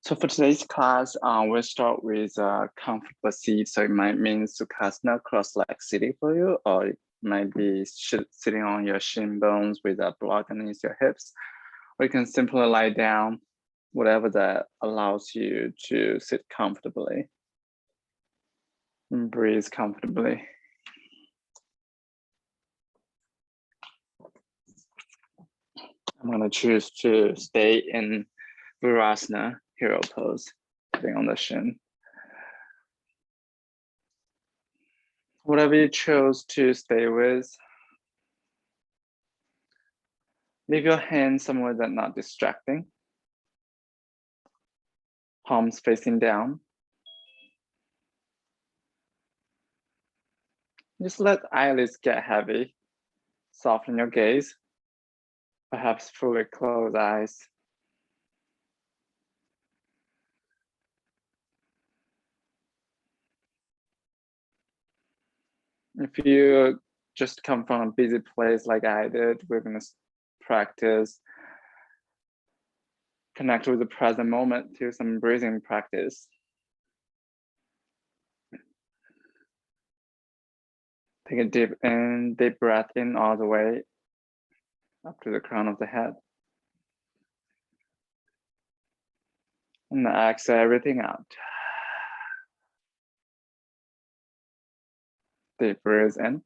So for today's class, we'll start with comfortable seat. So it might mean Sukhasana, cross-legged sitting for you, or it might be sitting on your shin bones with a block underneath your hips, or you can simply lie down, whatever that allows you to sit comfortably and breathe comfortably. I'm gonna choose to stay in Virasana, hero pose, sitting on the shin. Whatever you chose to stay with, leave your hands somewhere that's not distracting. Palms facing down. Just let eyelids get heavy. Soften your gaze. Perhaps fully close eyes. If you just come from a busy place like I did, we're gonna practice connect with the present moment through some breathing practice. Take a deep breath in all the way up to the crown of the head. And exhale everything out. Deep breath in.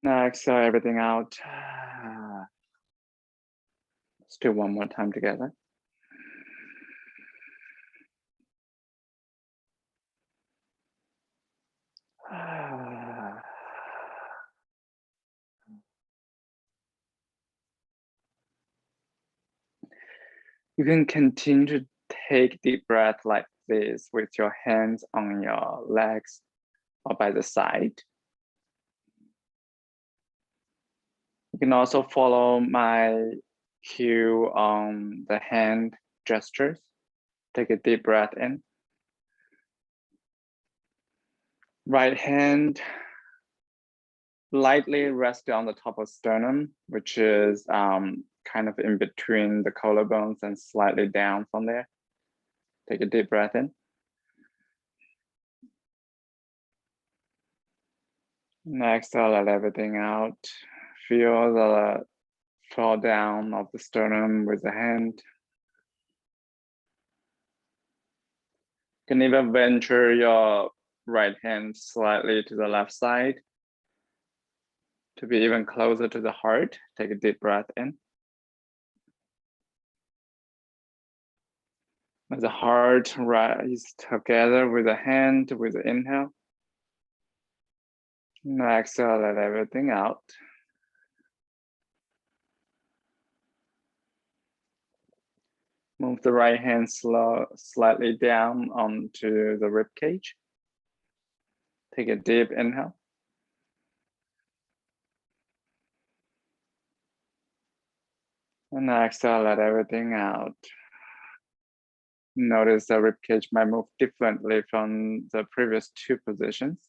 Now exhale everything out. Let's do one more time together. You can continue to take deep breath like this with your hands on your legs or by the side. You can also follow my cue on the hand gestures. Take a deep breath in. Right hand lightly rest on the top of sternum, which is kind of in between the collarbones and slightly down from there. Take a deep breath in. Next, I'll let everything out. Feel the fall down of the sternum with the hand. You can even venture your right hand slightly to the left side to be even closer to the heart. Take a deep breath in. As the heart rises together with the hand with the inhale. And exhale, let everything out. Move the right hand slightly down onto the rib cage. Take a deep inhale. And exhale, let everything out. Notice the rib cage might move differently from the previous two positions.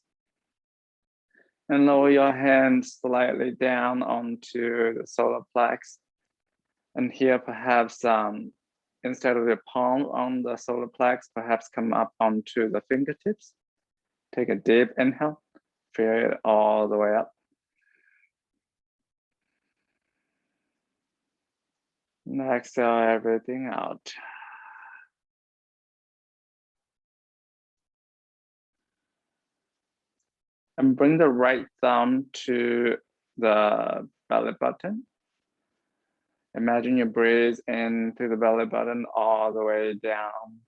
And lower your hand slightly down onto the solar plex. And here perhaps instead of the palm on the solar plex, perhaps come up onto the fingertips. Take a deep inhale, feel it all the way up. And exhale everything out. And bring the right thumb to the belly button. Imagine you breathe in through the belly button all the way down.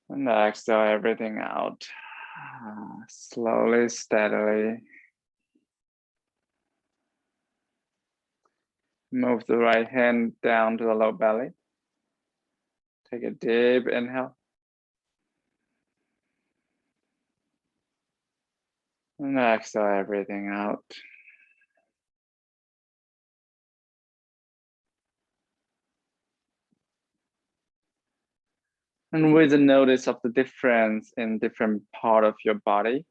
And exhale everything out. Slowly, steadily. Move the right hand down to the low belly. Take a deep inhale. And exhale everything out. And with the notice of the difference in different part of your body,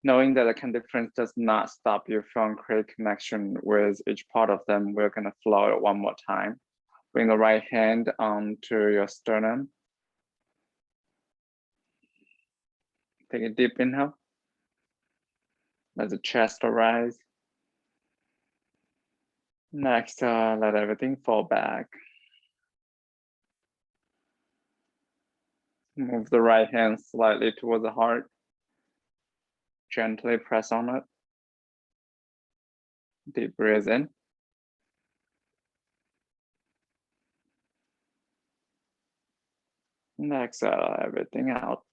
Knowing that the hand difference does not stop you from create connection with each part of them, we're gonna flow it one more time. Bring the right hand onto your sternum. Take a deep inhale. Let the chest rise. Next, let everything fall back. Move the right hand slightly towards the heart. Gently press on it. Deep breath in. And exhale everything out.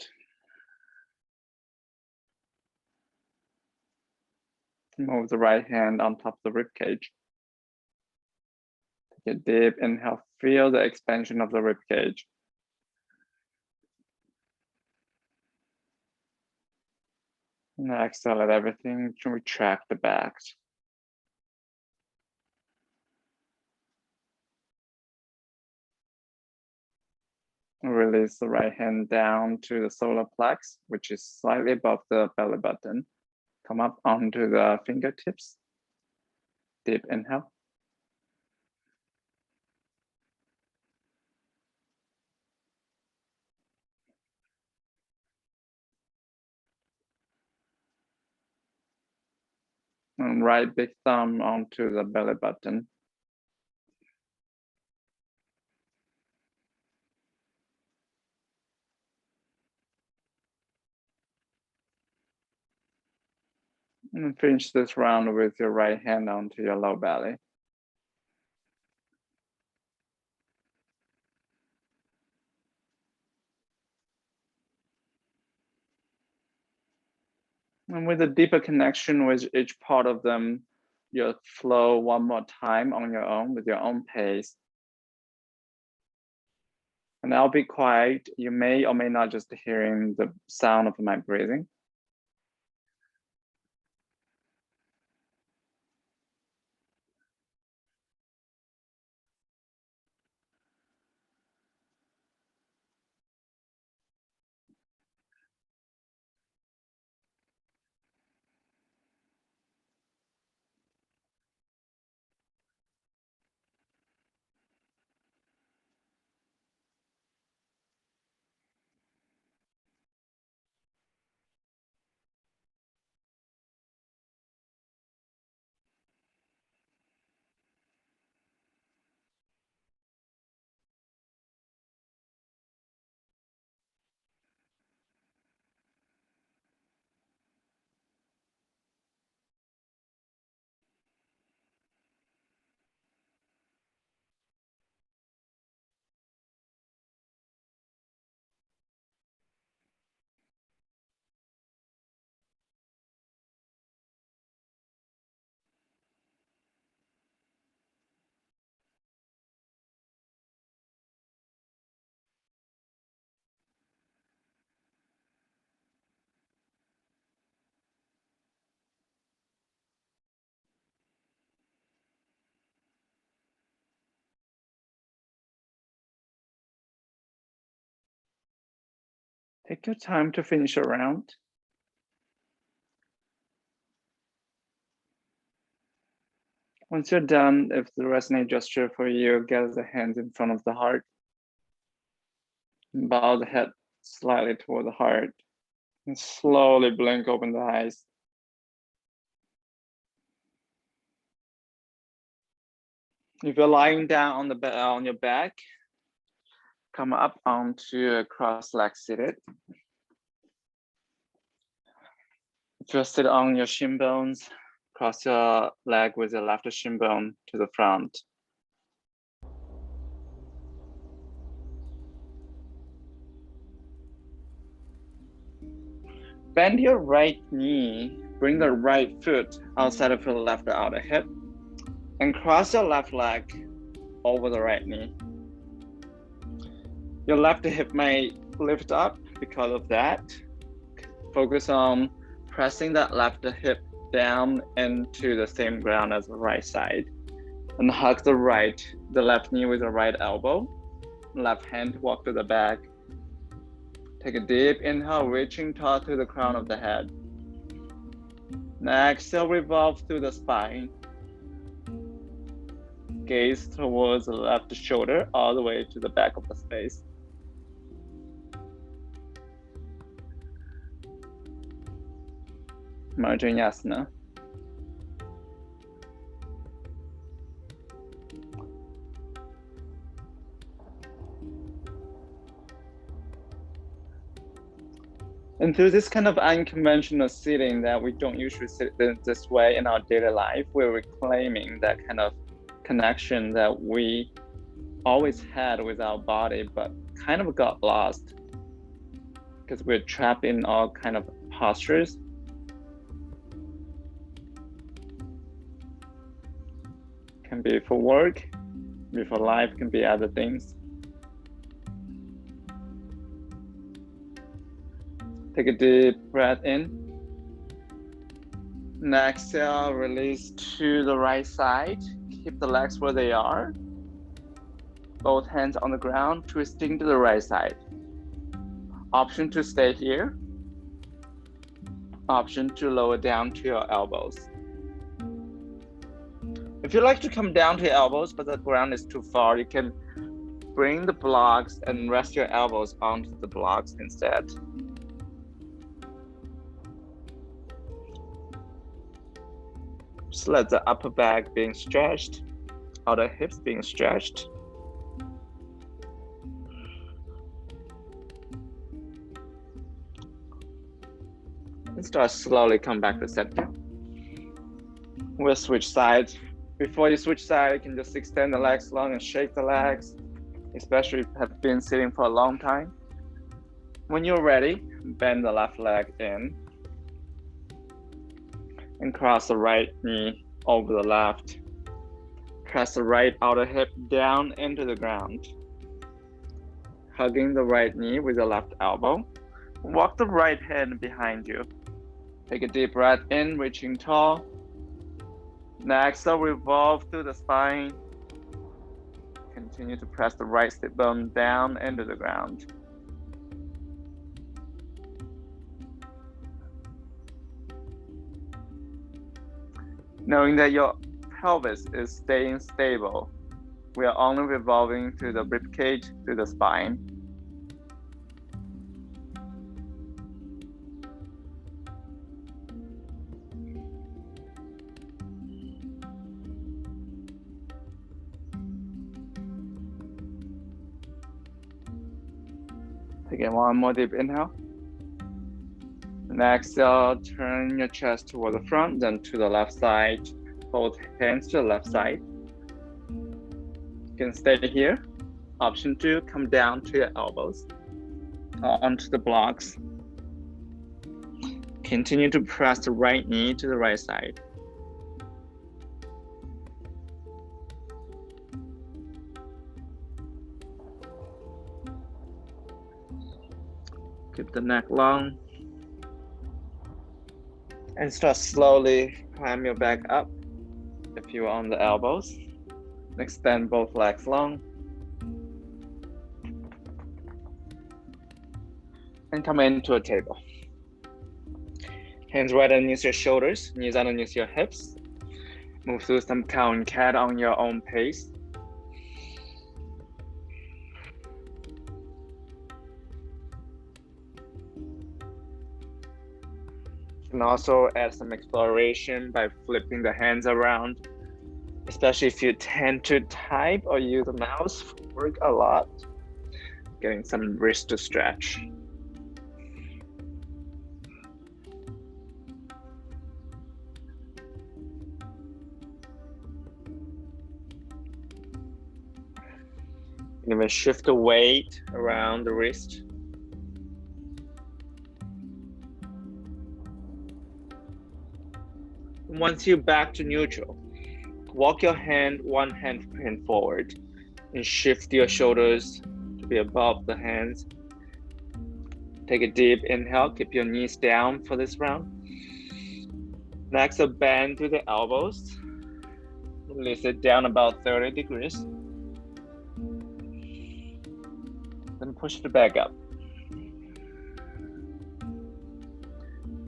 Move the right hand on top of the rib cage. Take a deep inhale. Feel the expansion of the rib cage. And exhale, let everything retract the back. Release the right hand down to the solar plex, which is slightly above the belly button. Come up onto the fingertips. Deep inhale. And right big thumb onto the belly button. And finish this round with your right hand onto your low belly. And with a deeper connection with each part of them, you'll flow one more time on your own with your own pace. And I'll be quiet. You may or may not just hearing the sound of my breathing. Take your time to finish a round. Once you're done, if the resonate gesture for you, get the hands in front of the heart. Bow the head slightly toward the heart. And slowly blink open the eyes. If you're lying down on the bed on your back, come up onto a cross-leg seated. If you're sitting on your shin bones, cross your leg with your left shin bone to the front. Bend your right knee, bring the right foot outside of your left outer hip, and cross your left leg over the right knee. Your left hip may lift up because of that. Focus on pressing that left hip down into the same ground as the right side. And hug the left knee with the right elbow. Left hand walk to the back. Take a deep inhale, reaching toward to the crown of the head. Next, revolve through the spine. Gaze towards the left shoulder all the way to the back of the space. Marjanasana. And through this kind of unconventional sitting that we don't usually sit this way in our daily life, we're reclaiming that kind of connection that we always had with our body, but kind of got lost because we're trapped in all kind of postures. Can be for work, be for life, can be other things. Take a deep breath in. And exhale, release to the right side. Keep the legs where they are. Both hands on the ground, twisting to the right side. Option to stay here. Option to lower down to your elbows. If you like to come down to your elbows, but the ground is too far, you can bring the blocks and rest your elbows onto the blocks instead. Just let the upper back being stretched, outer hips being stretched. And start slowly come back to center. We'll switch sides. Before you switch sides, you can just extend the legs long and shake the legs, especially if you have been sitting for a long time. When you're ready, bend the left leg in and cross the right knee over the left. Press the right outer hip down into the ground. Hugging the right knee with the left elbow. Walk the right hand behind you. Take a deep breath in, reaching tall. Next, revolve through the spine. Continue to press the right sit bone down into the ground. Knowing that your pelvis is staying stable, we are only revolving through the ribcage, through the spine. Again, one more deep inhale. And exhale, turn your chest toward the front, then to the left side. Both hands to the left side. You can stay here. Option 2, come down to your elbows onto the blocks. Continue to press the right knee to the right side. Keep the neck long. And start slowly climb your back up if you are on the elbows. Extend both legs long. And come into a table. Hands right underneath your shoulders, knees underneath your hips. Move through some cow and cat on your own pace. You can also add some exploration by flipping the hands around, especially if you tend to type or use the mouse for work a lot, getting some wrist to stretch. You can shift the weight around the wrist. Once you're back to neutral, walk your hand, one hand pinned forward, and shift your shoulders to be above the hands. Take a deep inhale, keep your knees down for this round. Next, bend to the elbows. Release it down about 30 degrees. Then push it back up.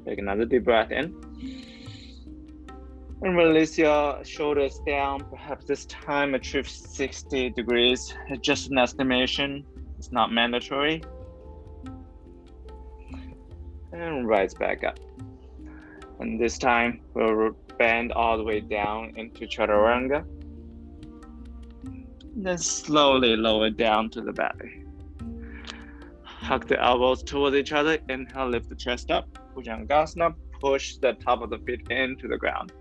Take another deep breath in. And release your shoulders down. Perhaps this time achieve 60 degrees. It's just an estimation. It's not mandatory. And rise back up. And this time we'll bend all the way down into Chaturanga. Then slowly lower down to the belly. Hug the elbows towards each other. Inhale, lift the chest up. Bhujangasana. Push the top of the feet into the ground.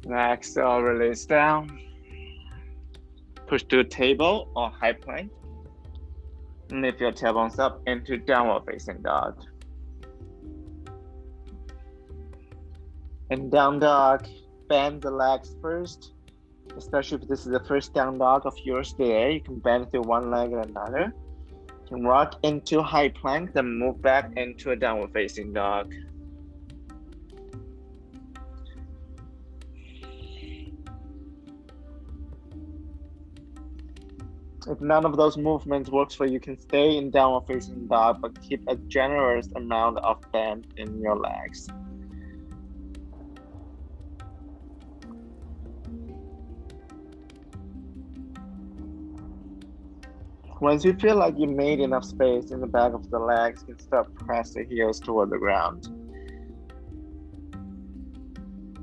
Exhale, release down. Push to a table or high plank. Lift your tailbones up into downward facing dog. In down dog, bend the legs first. Especially if this is the first down dog of yours today, you can bend through one leg and another. You can rock into high plank, then move back into a downward facing dog. If none of those movements works for you, you can stay in downward facing dog, but keep a generous amount of bend in your legs. Once you feel like you made enough space in the back of the legs, you can start press the heels toward the ground.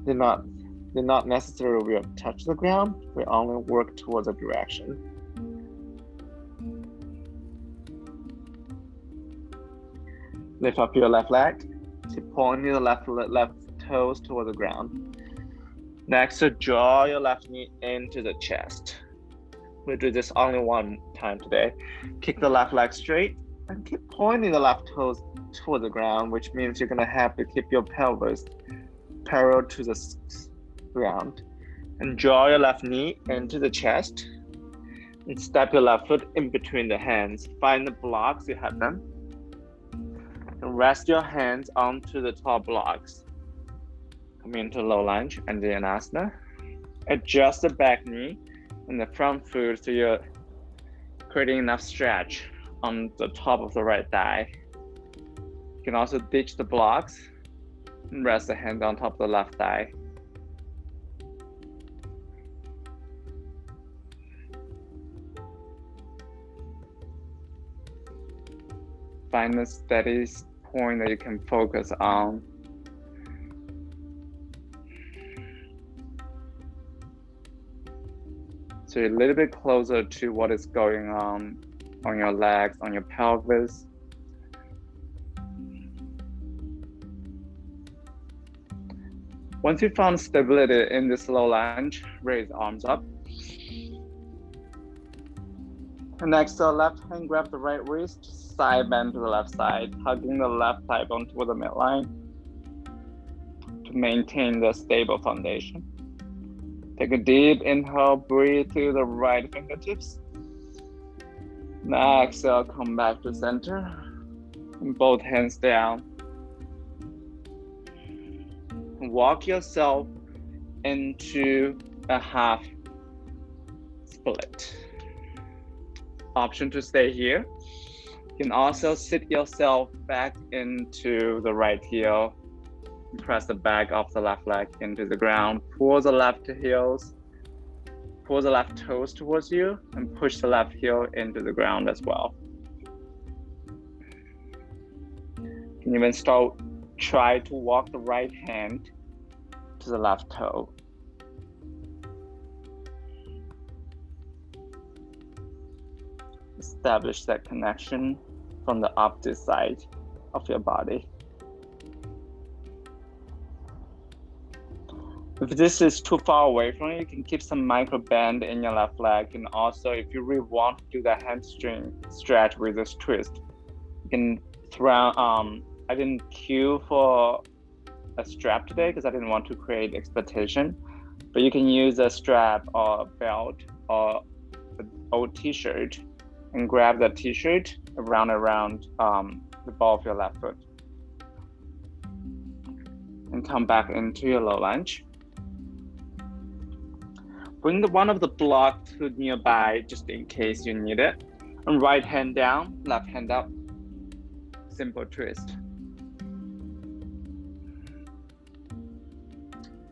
They're not necessarily will touch the ground, we only work towards a direction. Lift up your left leg, keep pointing the left toes toward the ground. Next, draw your left knee into the chest. We'll do this only one time today. Kick the left leg straight and keep pointing the left toes toward the ground, which means you're gonna have to keep your pelvis parallel to the ground. And draw your left knee into the chest and step your left foot in between the hands. Find the blocks, you have them. And rest your hands onto the top blocks. Come into low lunge and the Anasana. Adjust the back knee and the front foot so you're creating enough stretch on the top of the right thigh. You can also ditch the blocks and rest the hand on top of the left thigh. Find a steady point that you can focus on. So you're a little bit closer to what is going on your legs, on your pelvis. Once you found stability in this low lunge, raise arms up. And next, left hand grab the right wrist, side bend to the left side, hugging the left thigh bone toward the midline to maintain the stable foundation. Take a deep inhale, breathe through the right fingertips. Now exhale, come back to center. And both hands down. Walk yourself into a half split. Option to stay here. You can also sit yourself back into the right heel. Press the back of the left leg into the ground. Pull the left heels, pull the left toes towards you, and push the left heel into the ground as well. You can even try to walk the right hand to the left toe. Establish that connection from the opposite side of your body. If this is too far away from you, you can keep some micro bend in your left leg. And also, if you really want to do that hamstring stretch with this twist, you can throw, I didn't cue for a strap today because I didn't want to create expectation, but you can use a strap or a belt or an old t-shirt and grab that t-shirt around the ball of your left foot. And come back into your low lunge. Bring one of the blocks to nearby just in case you need it. And right hand down, left hand up. Simple twist.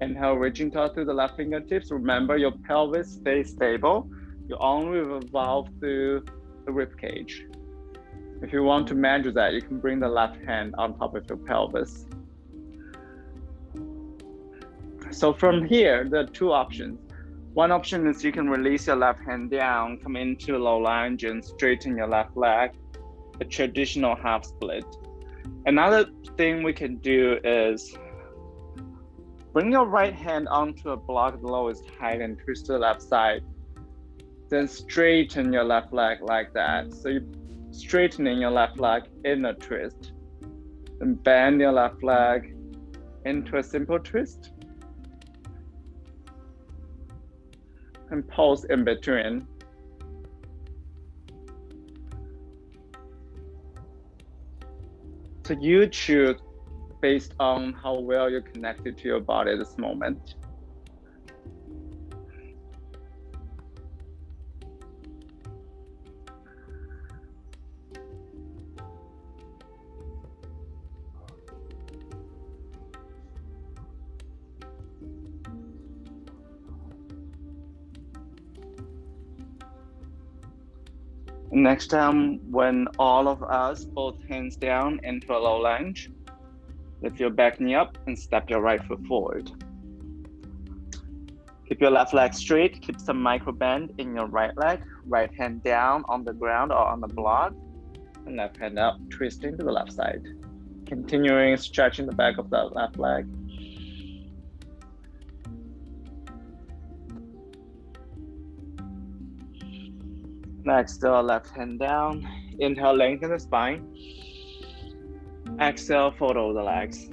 Inhale, reaching toward through the left fingertips. Remember, your pelvis stays stable. You only revolve through the rib cage. If you want to measure that, you can bring the left hand on top of your pelvis. So from here, there are two options. One option is you can release your left hand down, come into low lunge and straighten your left leg, a traditional half split. Another thing we can do is bring your right hand onto a block at the lowest height and twist to the left side. Then straighten your left leg like that. So you're straightening your left leg in a twist. Then bend your left leg into a simple twist. And pause in between. So you choose based on how well you're connected to your body at this moment. Next time, when all of us, both hands down into a low lunge, lift your back knee up and step your right foot forward. Keep your left leg straight, keep some micro bend in your right leg, right hand down on the ground or on the block, and left hand up, twisting to the left side. Continuing stretching the back of the left leg. Next, left hand down. Inhale, lengthen the spine. Exhale, fold over the legs.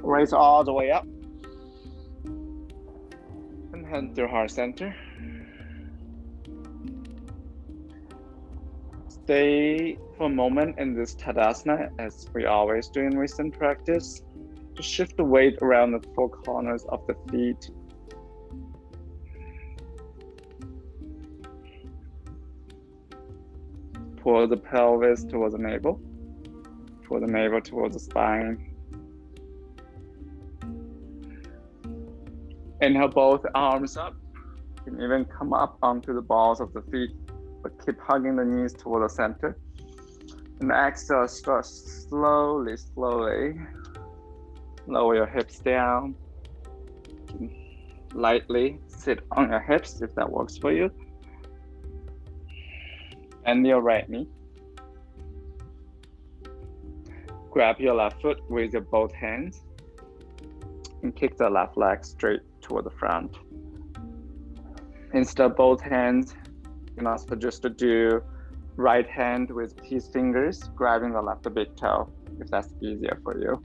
Raise all the way up. And hand through heart center. Stay for a moment in this Tadasana, as we always do in recent practice. Just shift the weight around the four corners of the feet. Pull the pelvis towards the navel. Pull the navel towards the spine. Inhale, both arms up. You can even come up onto the balls of the feet, but keep hugging the knees toward the center. And exhale, start slowly, slowly. Lower your hips down. Lightly sit on your hips if that works for you. Bend your right knee. Grab your left foot with your both hands and kick the left leg straight toward the front. Instead of both hands, you can also just do right hand with his fingers grabbing the left big toe, if that's easier for you.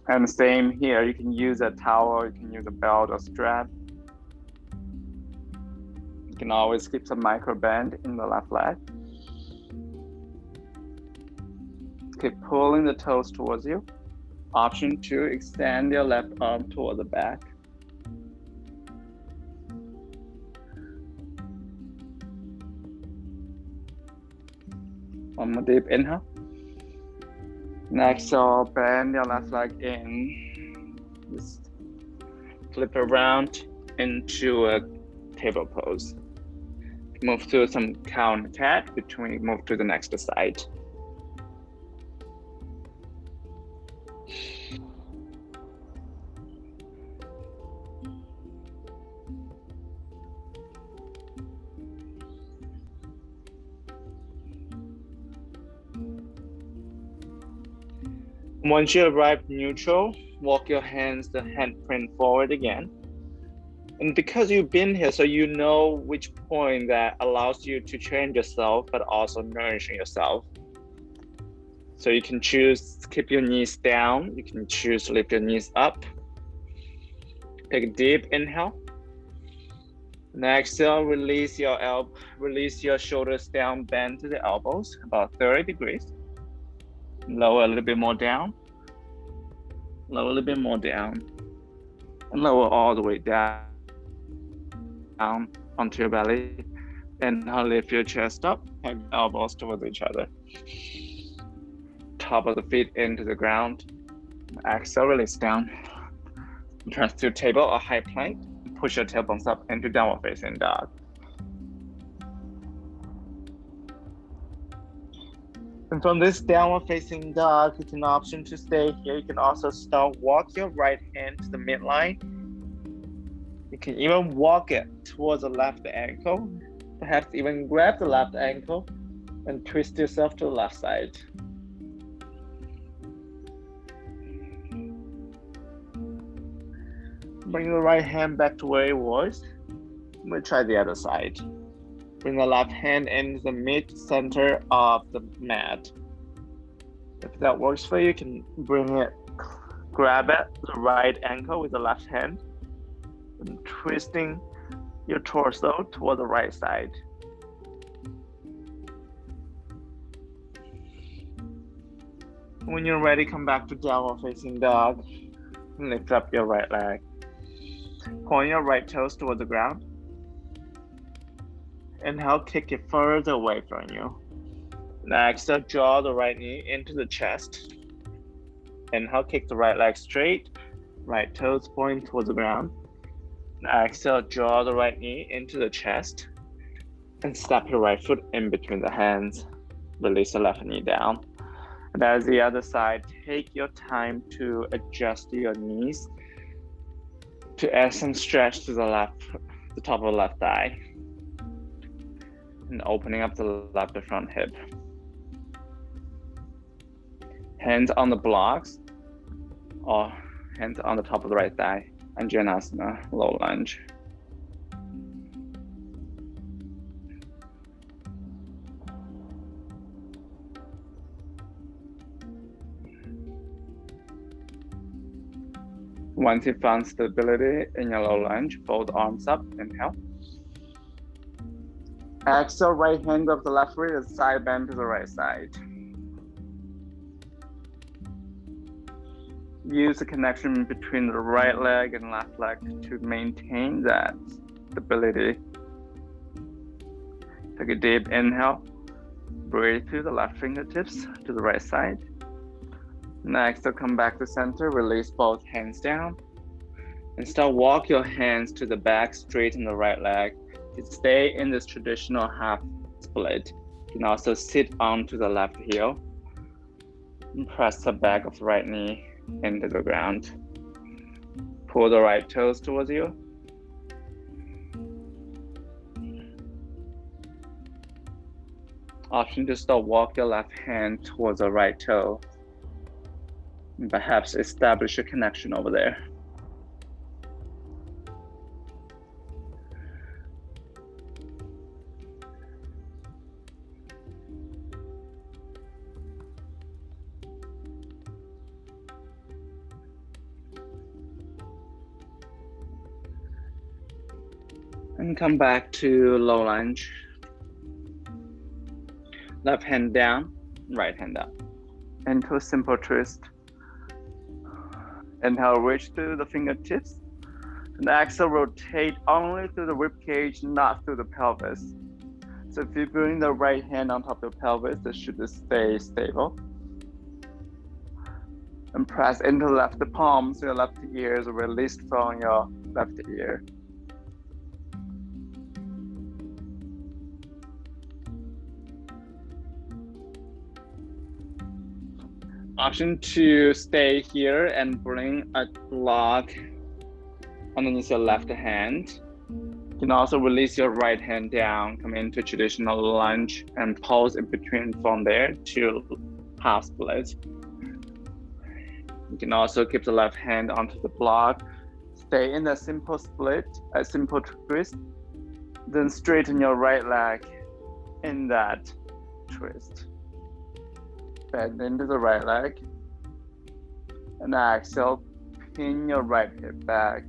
And same here, you can use a towel, you can use a belt or strap. You can always keep some micro bend in the left leg. Keep pulling the toes towards you. Option 2, extend your left arm toward the back. One more deep inhale. Next, exhale, bend your left leg in. Just flip around into a table pose. Move to some counter cat between you move to the next side. Once you arrive neutral, walk your hands, the handprint forward again. And because you've been here, so you know which point that allows you to change yourself, but also nourishing yourself. So you can choose keep your knees down. You can choose lift your knees up. Take a deep inhale. And exhale, release your shoulders down, bend to the elbows, about 30 degrees. Lower a little bit more down. Lower a little bit more down. And lower all the way down onto your belly. And lift your chest up, hug elbows towards each other. Top of the feet into the ground. Exhale, release down. Turn to table or high plank. Push your tailbones up into downward facing dog. And from this downward facing dog, it's an option to stay here. You can also start walk your right hand to the midline. You can even walk it towards the left ankle. Perhaps even grab the left ankle and twist yourself to the left side. Bring the right hand back to where it was. We'll try the other side. Bring the left hand in the mid-center of the mat. If that works for you, you can grab it, the right ankle with the left hand, and twisting your torso toward the right side. When you're ready, come back to downward facing dog. Lift up your right leg. Point your right toes toward the ground. Inhale, kick it further away from you. Next, draw the right knee into the chest. Inhale, kick the right leg straight. Right toes point towards the ground. Exhale, draw the right knee into the chest. And step your right foot in between the hands. Release the left knee down. And as the other side, take your time to adjust your knees to add some stretch to the top of the left thigh. And opening up the left front hip. Hands on the blocks or hands on the top of the right thigh. Anjaneyasana, low lunge. Once you found stability in your low lunge, fold arms up, inhale. Exhale, right hand grab the left wrist, side bend to the right side. Use the connection between the right leg and left leg to maintain that stability. Take a deep inhale. Breathe through the left fingertips to the right side. Next, come back to center. Release both hands down. And start walk your hands to the back, straighten the right leg. To stay in this traditional half split. You can also sit onto the left heel. And press the back of the right knee into the ground. Pull the right toes towards you. Option to start walk your left hand towards the right toe. And perhaps establish a connection over there. And come back to low lunge. Left hand down, right hand up. Into a simple twist. Inhale, reach through the fingertips. And exhale, rotate only through the rib cage, not through the pelvis. So if you bring the right hand on top of the pelvis, it should stay stable. And press into the left palm, so your left ear is released from your left ear. Option to stay here and bring a block underneath your left hand. You can also release your right hand down, come into traditional lunge and pause in between from there to half split. You can also keep the left hand onto the block, stay in a simple split, a simple twist, then straighten your right leg in that twist. Bend into the right leg, and exhale, pin your right hip back.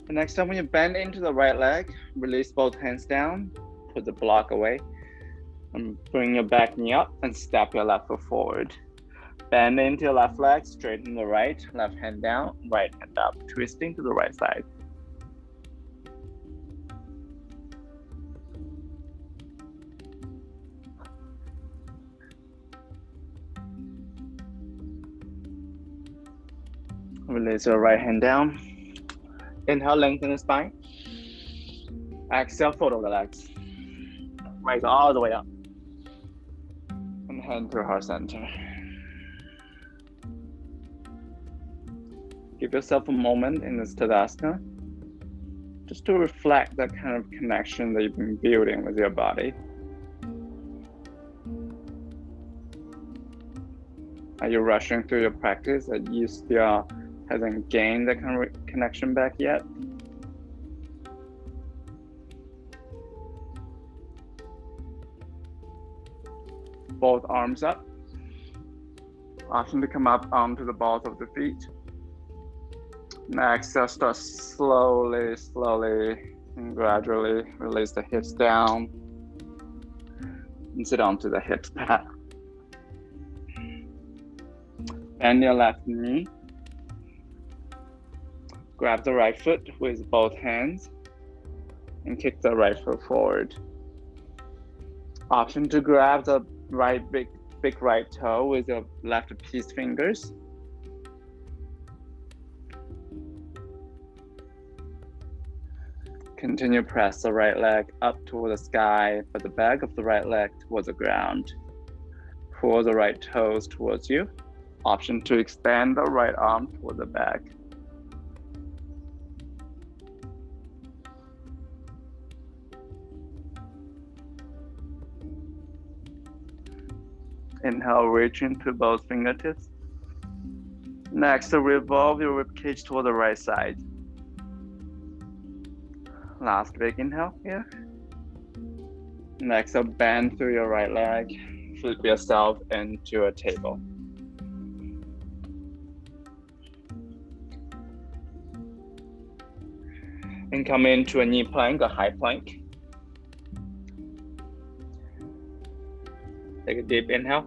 The next time when you bend into the right leg, release both hands down, put the block away, and bring your back knee up and step your left foot forward. Bend into your left leg, straighten the right, left hand down, right hand up, twisting to the right side. Release your right hand down. Inhale, lengthen the spine. Exhale, fold over the legs. Raise all the way up. And hand to heart center. Give yourself a moment in this Tadasana just to reflect that kind of connection that you've been building with your body. Are you rushing through your practice? Are you still hasn't gained that kind of connection back yet? Both arms up. Option to come up onto the balls of the feet. Next, start slowly and gradually release the hips down and sit onto the hips pad. Bend your left knee. Grab the right foot with both hands and kick the right foot forward. Option to grab the right big right toe with your left peace fingers. Continue press the right leg up toward the sky, but the back of the right leg towards the ground. Pull the right toes towards you. Option to extend the right arm toward the back. Inhale, reach into both fingertips. Next, revolve your rib cage toward the right side. Last big inhale here. Next, bend through your right leg. Flip yourself into a table. And come into a knee plank, a high plank. Take a deep inhale.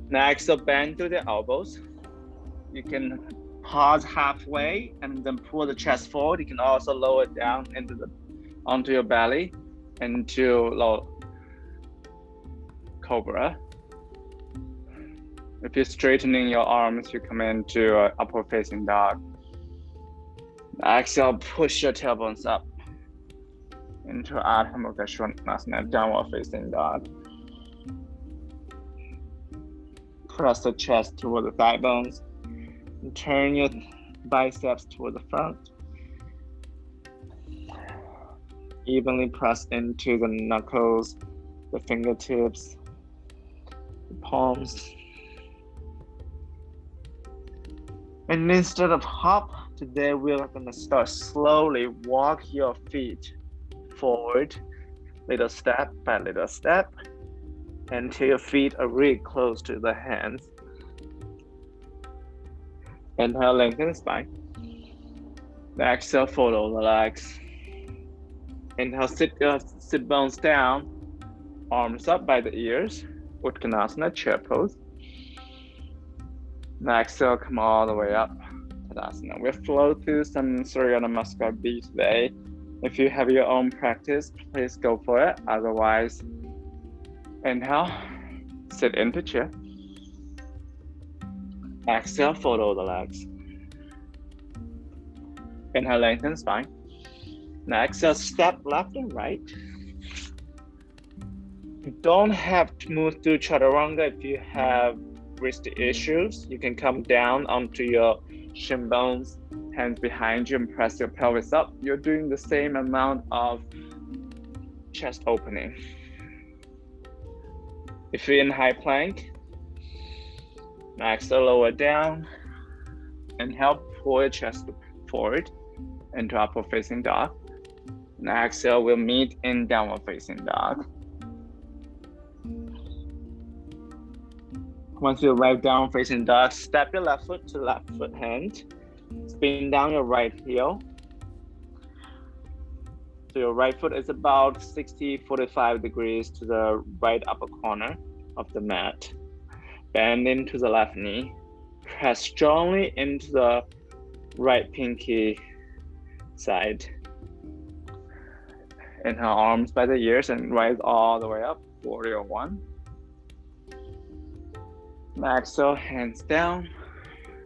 Next, bend to the elbows. You can pause halfway and then pull the chest forward. You can also lower it down onto your belly into low cobra. If you're straightening your arms, you come into upward facing dog. Exhale, push your tailbones up into Ardha Mukha Svanasana, downward facing dog. Press the chest toward the thigh bones. And turn your biceps toward the front. Evenly press into the knuckles, the fingertips, the palms. And instead of hop, today we're going to start slowly walk your feet forward, little step by little step, until your feet are really close to the hands. Inhale, lengthen the spine. Exhale, fold over the legs. Inhale, sit bones down, arms up by the ears, Uttanasana, chair pose. Exhale, come all the way up, Tadasana. We'll flow through some Surya Namaskar beats today. If you have your own practice, please go for it. Otherwise, inhale, sit into chair. Exhale, fold over the legs. Inhale, lengthen spine. Now exhale, step left and right. You don't have to move through Chaturanga. If you have wrist issues, you can come down onto your shin bones, hands behind you, and press your pelvis up. You're doing the same amount of chest opening. If you're in high plank, exhale, lower down. Inhale, pull your chest forward into upward facing dog. And exhale, we'll meet in downward facing dog. Once you arrive downward facing dog, step your left foot to left foot hand. Spin down your right heel. So your right foot is about 45 degrees to the right upper corner of the mat. Bend into the left knee. Press strongly into the right pinky side. Inhale, arms by the ears and rise all the way up, warrior one. Exhale, hands down.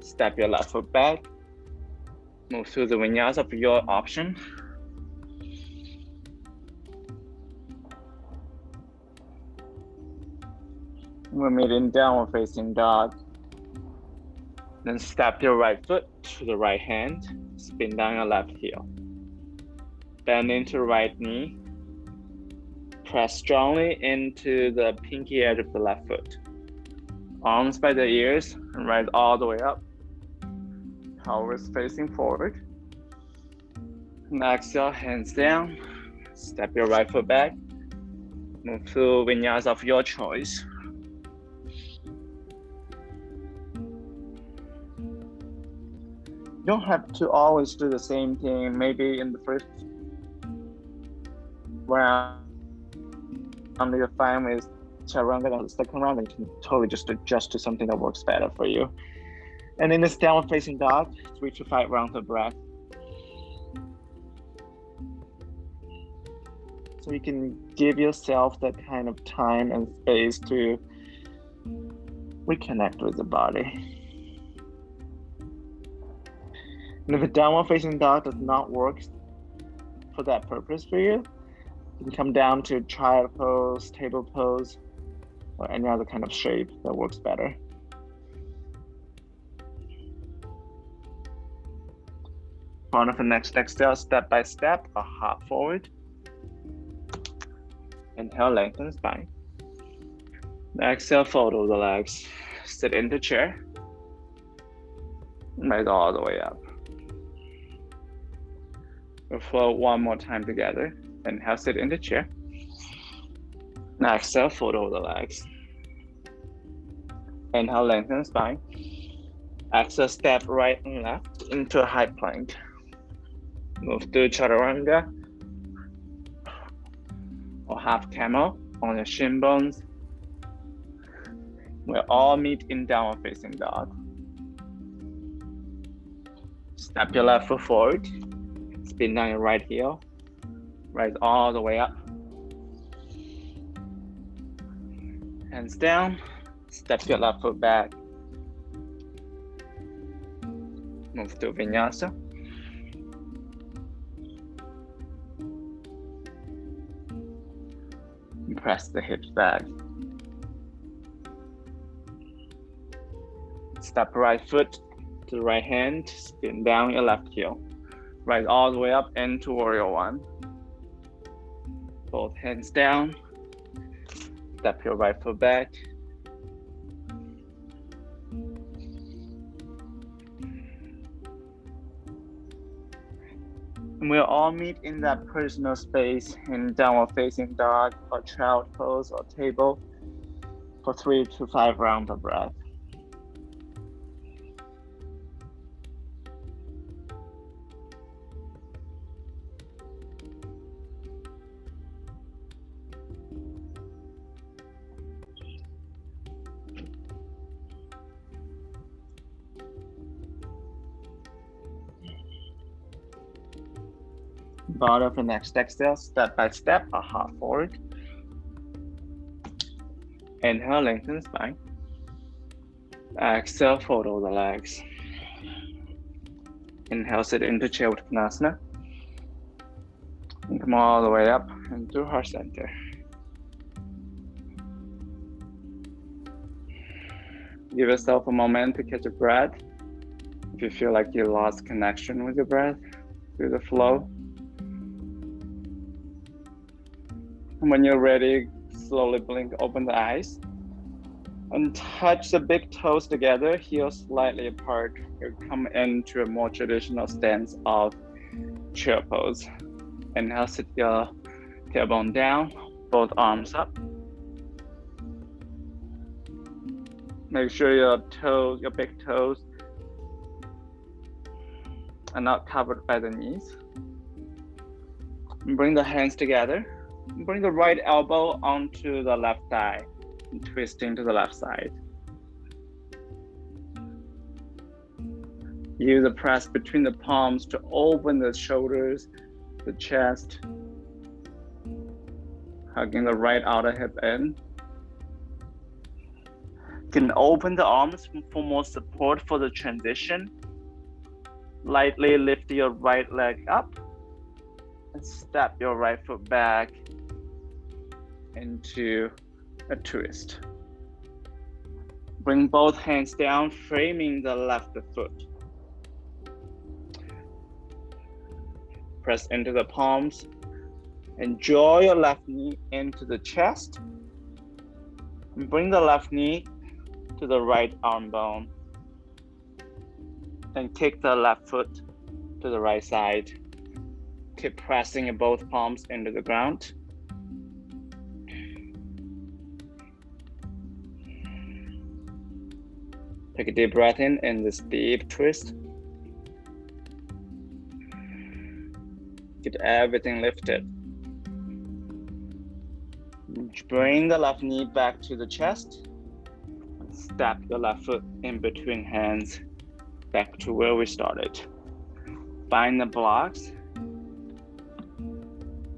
Step your left foot back. Move through the vinyasa of your option. We'll meet in downward facing dog. Then step your right foot to the right hand. Spin down your left heel. Bend into the right knee. Press strongly into the pinky edge of the left foot. Arms by the ears and rise all the way up. Pelvis facing forward. And exhale, hands down. Step your right foot back. Move to vinyasa of your choice. You don't have to always do the same thing. Maybe in the first round, you're fine with chaturanga, and the second round, you can totally just adjust to something that works better for you. And in this downward facing dog, 3 to 5 rounds of breath. So you can give yourself that kind of time and space to reconnect with the body. And if a downward facing dog does not work for that purpose for you, you can come down to child pose, table pose, or any other kind of shape that works better. On the next exhale, step by step, a hop forward. Inhale, lengthen spine. Exhale, fold over the legs. Sit in the chair. Rise all the way up. We'll float one more time together. Inhale, sit in the chair. Exhale, fold over the legs. Inhale, lengthen spine. Exhale, step right and left into a high plank. Move to chaturanga or half camel on your shin bones. We'll all meet in downward facing dog. Step your left foot forward. Spin down your right heel. Rise all the way up. Hands down. Step your left foot back. Move to vinyasa. Press the hips back. Step right foot to the right hand. Spin down your left heel. Rise all the way up into warrior one. Both hands down. Step your right foot back. And we'll all meet in that personal space in downward facing dog or child pose or table for 3 to 5 rounds of breath. Bottom for next exhale, step by step, a hop forward. Inhale, lengthen spine. Exhale, fold over the legs. Inhale, sit into chair Uttanasana. And come all the way up into heart center. Give yourself a moment to catch a breath. If you feel like you lost connection with your breath through the flow. And when you're ready, slowly blink open the eyes and touch the big toes together, heels slightly apart. You come into a more traditional stance of chair pose. Inhale, sit your tailbone down, both arms up. Make sure your toes, your big toes are not covered by the knees. Bring the hands together. Bring the right elbow onto the left thigh and twisting to the left side. Use the press between the palms to open the shoulders, the chest, hugging the right outer hip in. You can open the arms for more support for the transition. Lightly lift your right leg up and step your right foot back into a twist. Bring both hands down, framing the left foot. Press into the palms and draw your left knee into the chest. And bring the left knee to the right arm bone. And kick the left foot to the right side. Keep pressing both palms into the ground. Take a deep breath in this deep twist. Get everything lifted. Bring the left knee back to the chest. Step the left foot in between hands back to where we started. Find the blocks.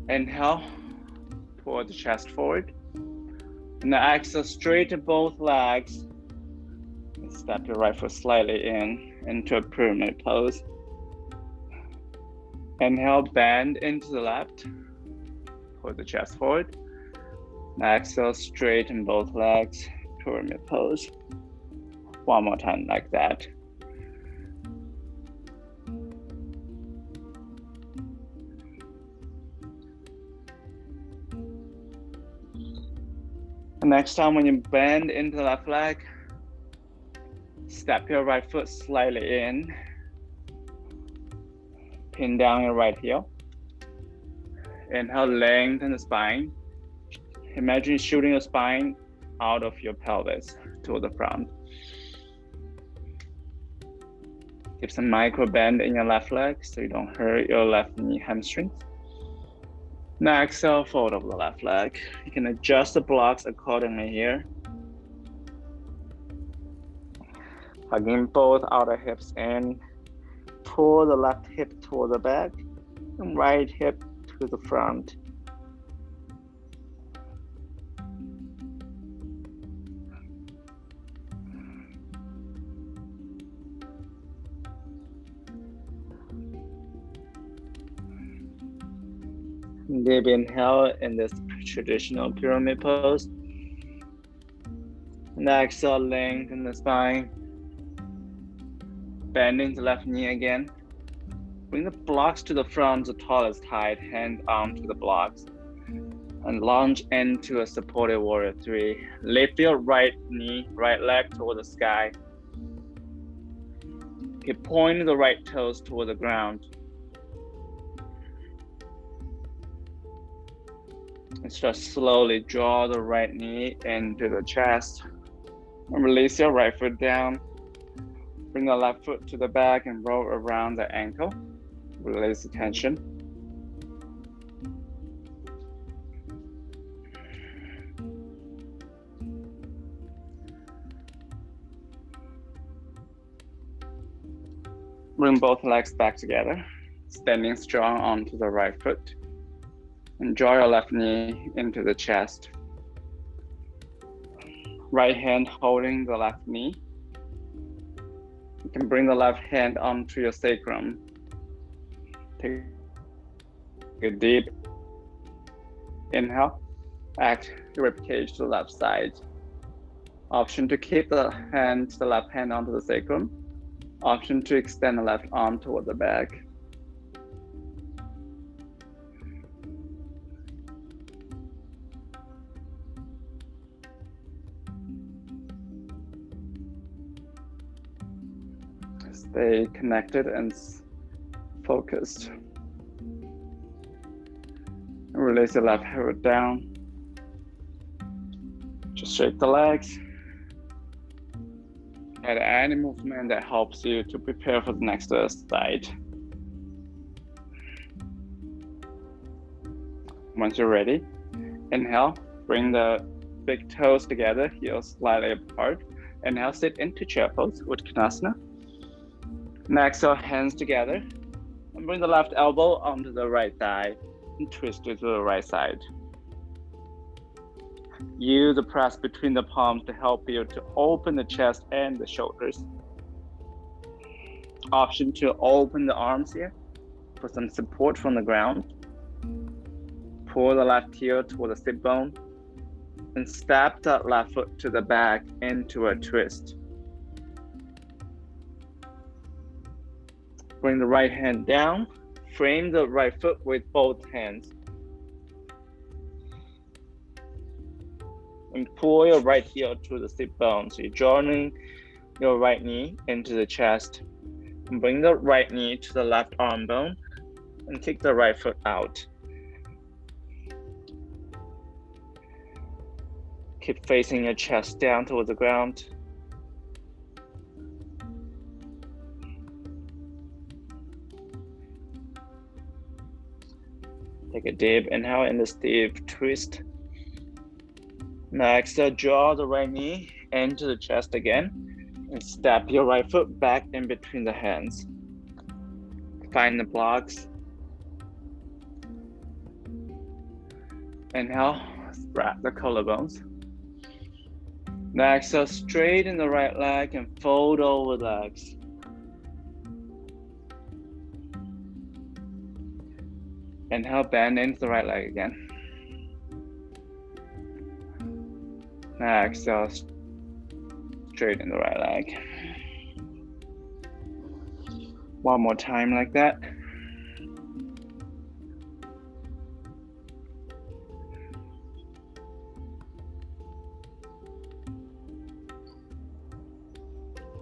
Inhale, pull the chest forward. Now exhale, straighten both legs. And step your right foot slightly into a pyramid pose. Inhale, bend into the left. Pull the chest forward. Now exhale, straighten both legs, pyramid pose. One more time like that. Next time when you bend into the left leg, step your right foot slightly in. Pin down your right heel. Inhale, lengthen the spine. Imagine shooting your spine out of your pelvis to the front. Give some micro bend in your left leg so you don't hurt your left knee hamstrings. Now exhale, fold over the left leg. You can adjust the blocks accordingly here. Hugging both outer hips in. Pull the left hip toward the back and right hip to the front. Deep inhale in this traditional pyramid pose. And exhale, lengthen the spine. Bending the left knee again. Bring the blocks to the front, the tallest height, hand onto the blocks. And lunge into a supported warrior 3. Lift your right knee, right leg toward the sky. Keep pointing the right toes toward the ground. And start slowly draw the right knee into the chest. And release your right foot down. Bring the left foot to the back and roll around the ankle. Release the tension. Bring both legs back together, standing strong onto the right foot. And draw your left knee into the chest. Right hand holding the left knee. You can bring the left hand onto your sacrum. Take a deep inhale. Act your ribcage to the left side. Option to keep the left hand onto the sacrum. Option to extend the left arm toward the back. Stay connected and focused. Release the left foot down. Just shake the legs. Add any movement that helps you to prepare for the next side. Once you're ready, inhale, bring the big toes together, heels slightly apart. Inhale, sit into chair pose, Uttanasana. Next, exhale, hands together. And bring the left elbow onto the right thigh and twist it to the right side. Use the press between the palms to help you to open the chest and the shoulders. Option to open the arms here for some support from the ground. Pull the left heel toward the sit bone and step that left foot to the back into a twist. Bring the right hand down, frame the right foot with both hands. And pull your right heel to the sit bone. So you're joining your right knee into the chest. And bring the right knee to the left arm bone and kick the right foot out. Keep facing your chest down towards the ground. Take a deep inhale in this deep twist. Next, draw the right knee into the chest again and step your right foot back in between the hands. Find the blocks. Inhale, spread the collarbones. Next, straighten the right leg and fold over the legs. Inhale, bend into the right leg again. Next, straighten the right leg. One more time like that.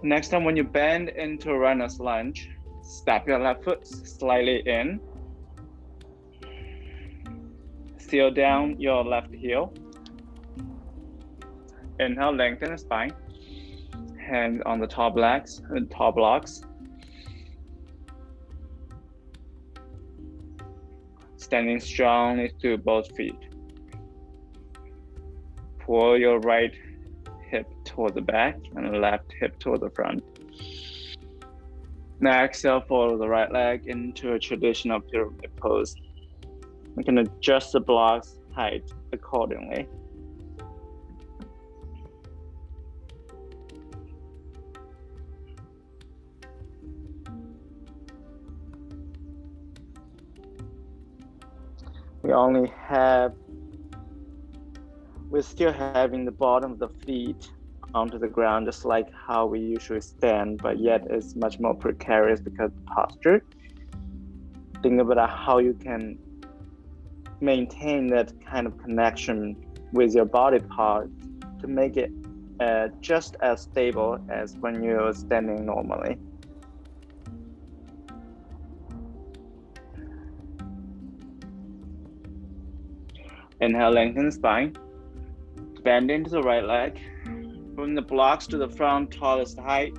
Next time when you bend into a runner's lunge, step your left foot slightly in. Seal down your left heel. Inhale, lengthen the spine. Hands on the top legs and top blocks. Standing strongly through both feet. Pull your right hip toward the back and left hip toward the front. Now exhale, follow the right leg into a traditional pyramid pose. We can adjust the block's height accordingly. We're still having the bottom of the feet onto the ground, just like how we usually stand, but yet it's much more precarious because of posture. Think about how you can maintain that kind of connection with your body part to make it just as stable as when you're standing normally. Inhale, lengthen the spine. Bend into the right leg. Bring the blocks to the front, tallest height.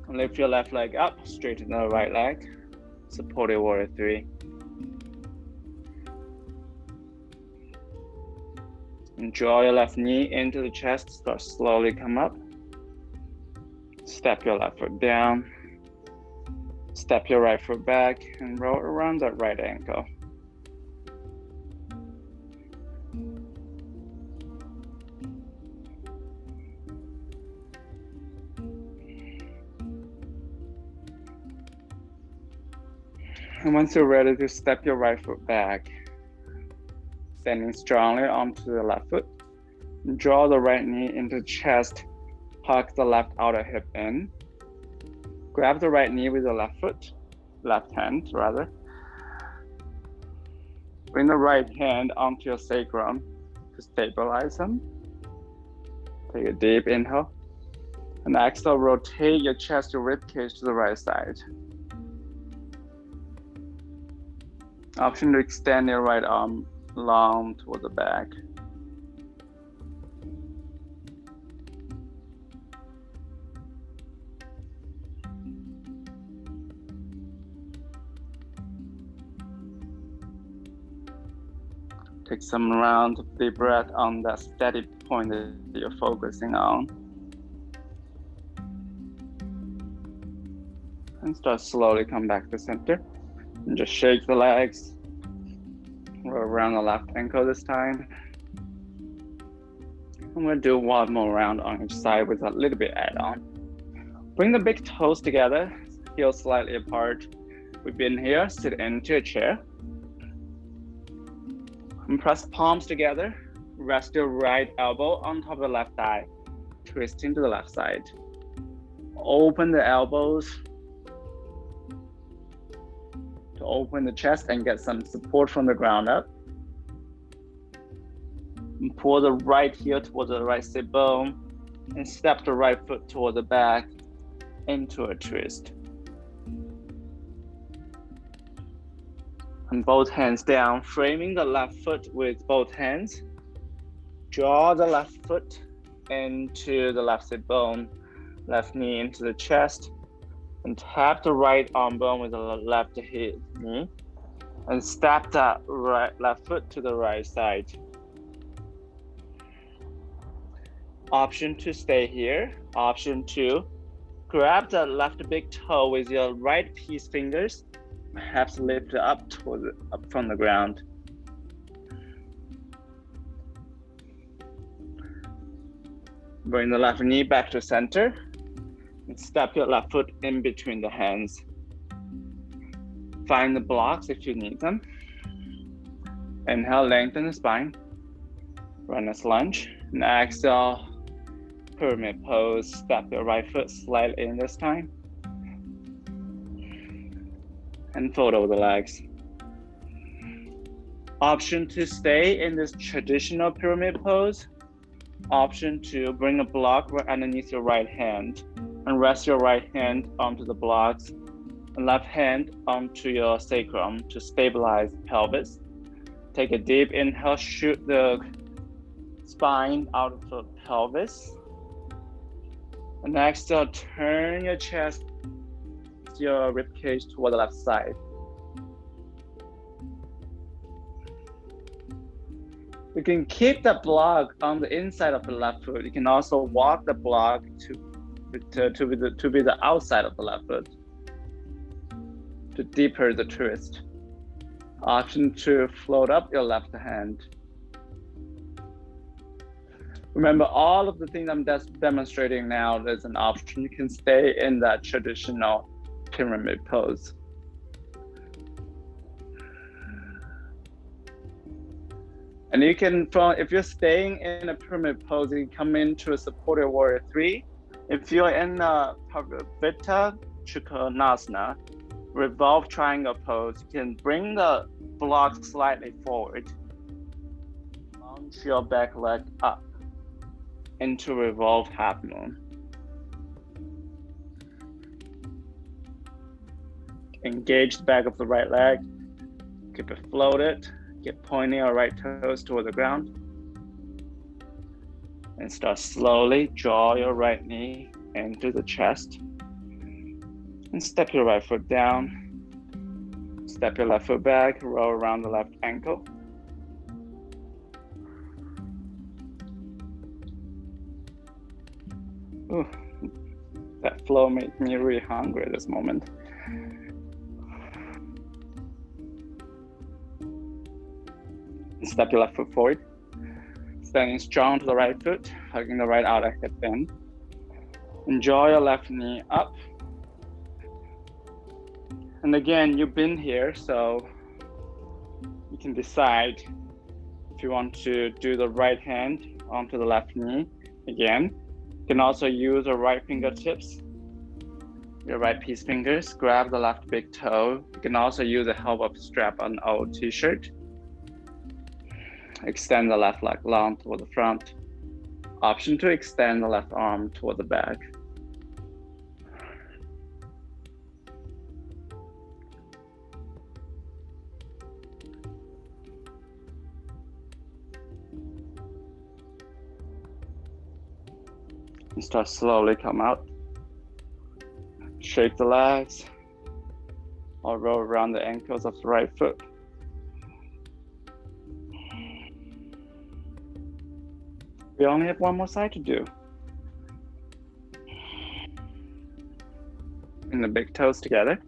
And lift your left leg up, straighten the right leg. Supported warrior 3. And draw your left knee into the chest, start slowly come up. Step your left foot down. Step your right foot back and roll around that right ankle. And once you're ready to step your right foot back, standing strongly onto the left foot, draw the right knee into chest, hug the left outer hip in, grab the right knee with the left hand rather. Bring the right hand onto your sacrum to stabilize them. Take a deep inhale, and exhale, rotate your chest, your rib cage to the right side. Option to extend your right arm long toward the back. Take some round of deep breath on that steady point that you're focusing on. And start slowly come back to center. And just shake the legs. Roll around the left ankle this time. I'm going to do one more round on each side with a little bit add-on. Bring the big toes together, heels slightly apart. We've been here, sit into a chair. And press palms together. Rest your right elbow on top of the left thigh. Twisting to the left side. Open the elbows to open the chest and get some support from the ground up. And pull the right heel towards the right sit bone and step the right foot toward the back into a twist. And both hands down, framing the left foot with both hands. Draw the left foot into the left sit bone, left knee into the chest, and tap the right arm bone with the left hip knee, and step that left foot to the right side. Option to stay here. Option 2, grab the left big toe with your right peace fingers, perhaps lift it up from the ground. Bring the left knee back to center and step your left foot in between the hands. Find the blocks if you need them. Inhale, lengthen the spine. Runners lunge. And exhale, pyramid pose. Step your right foot slightly in this time. And fold over the legs. Option to stay in this traditional pyramid pose. Option 2, bring a block right underneath your right hand and rest your right hand onto the blocks and left hand onto your sacrum to stabilize the pelvis. Take a deep inhale, shoot the spine out of the pelvis. And exhale, turn your chest, your rib cage toward the left side. You can keep the block on the inside of the left foot. You can also walk the block to be the outside of the left foot to deeper the twist. Option 2, float up your left hand. Remember, all of the things I'm demonstrating now, there's an option. You can stay in that traditional pyramid pose. And you can, if you're staying in a pyramid pose, you can come into a supported warrior 3. If you're in a Parivrtta Trikonasana, revolve triangle pose, you can bring the block slightly forward. Launch your back leg up into revolve half moon. Engage the back of the right leg, keep it floated. Keep pointing our right toes toward the ground. And start slowly, draw your right knee into the chest. And step your right foot down. Step your left foot back, roll around the left ankle. Ooh, that flow made me really hungry at this moment. Step your left foot forward. Standing strong to the right foot, hugging the right outer hip in. And draw your left knee up. And again, you've been here, so you can decide if you want to do the right hand onto the left knee. Again, you can also use the right fingertips, your right peace fingers, grab the left big toe. You can also use the help of strap on old t-shirt. Extend the left leg long toward the front. Option to extend the left arm toward the back. And start slowly come out. Shake the legs or roll around the ankles of the right foot. We only have one more side to do. And the big toes together,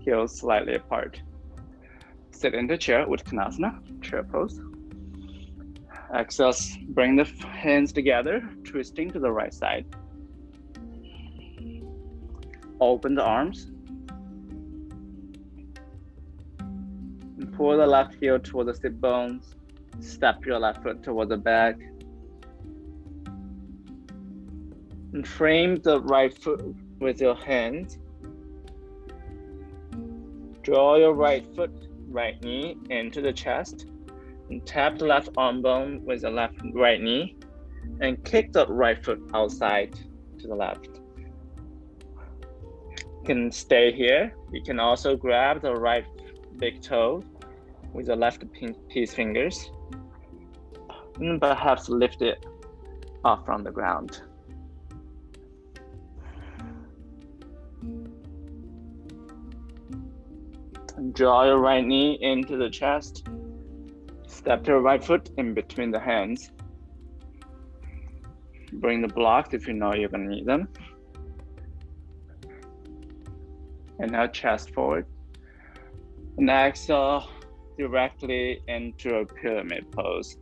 heels slightly apart. Sit in the chair, Uttanasana, chair pose. Exhale, bring the hands together, twisting to the right side. Open the arms. And pull the left heel toward the sit bones. Step your left foot toward the back. And frame the right foot with your hands. Draw your right foot, right knee into the chest. And tap the left arm bone with the right knee. And kick the right foot outside to the left. You can stay here. You can also grab the right big toe with the left peace fingers. And perhaps lift it off from the ground. Draw your right knee into the chest. Step your right foot in between the hands. Bring the blocks if you know you're going to need them. And now chest forward. And exhale directly into a pyramid pose.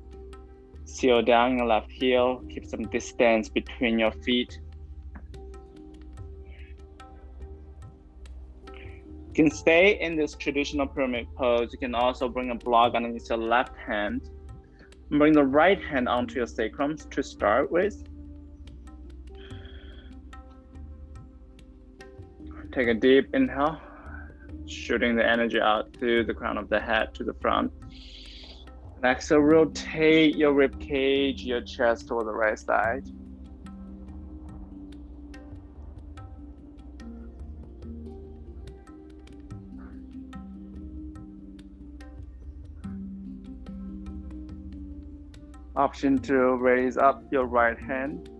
Seal down your left heel. Keep some distance between your feet. You can stay in this traditional pyramid pose. You can also bring a block underneath your left hand. Bring the right hand onto your sacrum to start with. Take a deep inhale, shooting the energy out through the crown of the head to the front. And exhale, rotate your rib cage, your chest toward the right side. Option to raise up your right hand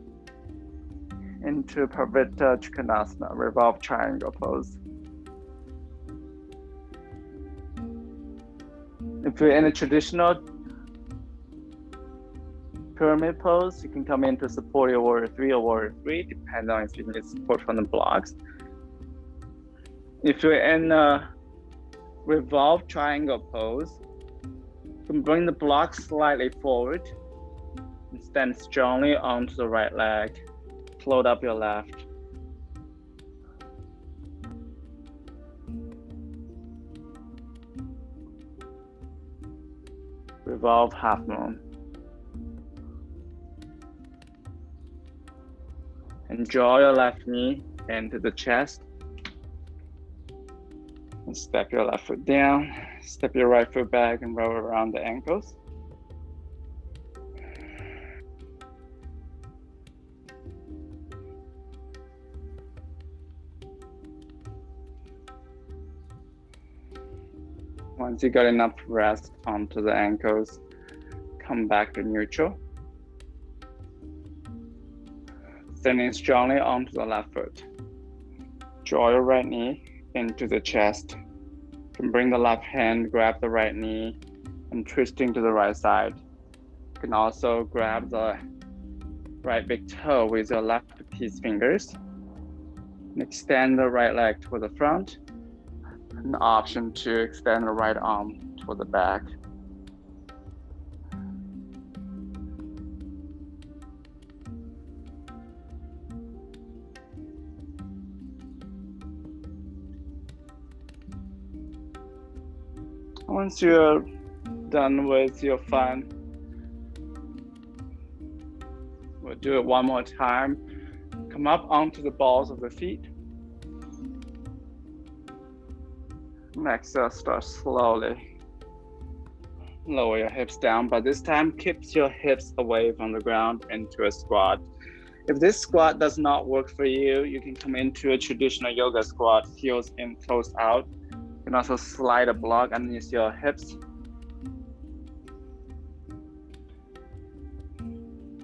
into Parivrtta Trikonasana, revolve triangle pose. If you're in a traditional pyramid pose, you can come into supported warrior 3 or warrior 3, depending on if you need support from the blocks. If you're in a revolve triangle pose, you can bring the block slightly forward and stand strongly onto the right leg. Float up your left. Revolve half moon. And draw your left knee into the chest. And step your left foot down. Step your right foot back and roll around the ankles. Once you got enough rest onto the ankles, come back to neutral. Standing strongly onto the left foot. Draw your right knee into the chest. You can bring the left hand, grab the right knee, and twisting to the right side. You can also grab the right big toe with your left peace fingers. And extend the right leg toward the front. An option to extend the right arm toward the back. Once you're done with your fun, we'll do it one more time. Come up onto the balls of the feet. Exhale, start slowly. Lower your hips down, but this time keep your hips away from the ground into a squat. If this squat does not work for you, you can come into a traditional yoga squat, heels in, toes out. You can also slide a block underneath your hips.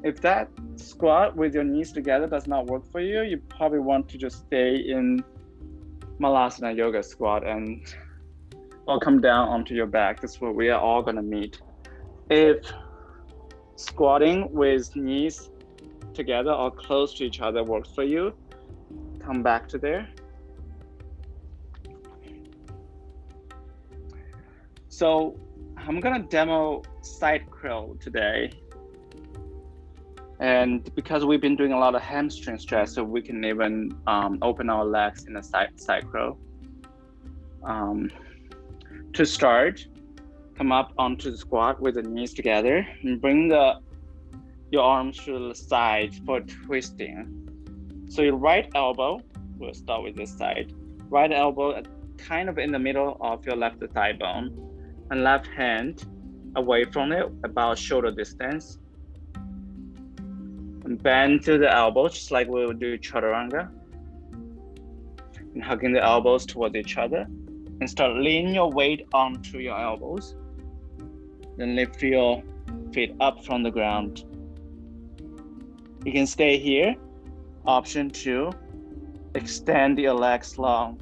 If that squat with your knees together does not work for you, you probably want to just stay in Malasana yoga squat and or come down onto your back. That's where we are all gonna meet. If squatting with knees together or close to each other works for you, come back to there. So I'm gonna demo side curl today. And because we've been doing a lot of hamstring stretch, so we can even open our legs in a side curl. To start, come up onto the squat with the knees together and bring your arms to the side for twisting. So your right elbow, we'll start with this side. Right elbow kind of in the middle of your left thigh bone, and left hand away from it, about shoulder distance. And bend to the elbow, just like we would do chaturanga. And hugging the elbows towards each other. And start leaning your weight onto your elbows. Then lift your feet up from the ground. You can stay here. Option 2, extend your legs long.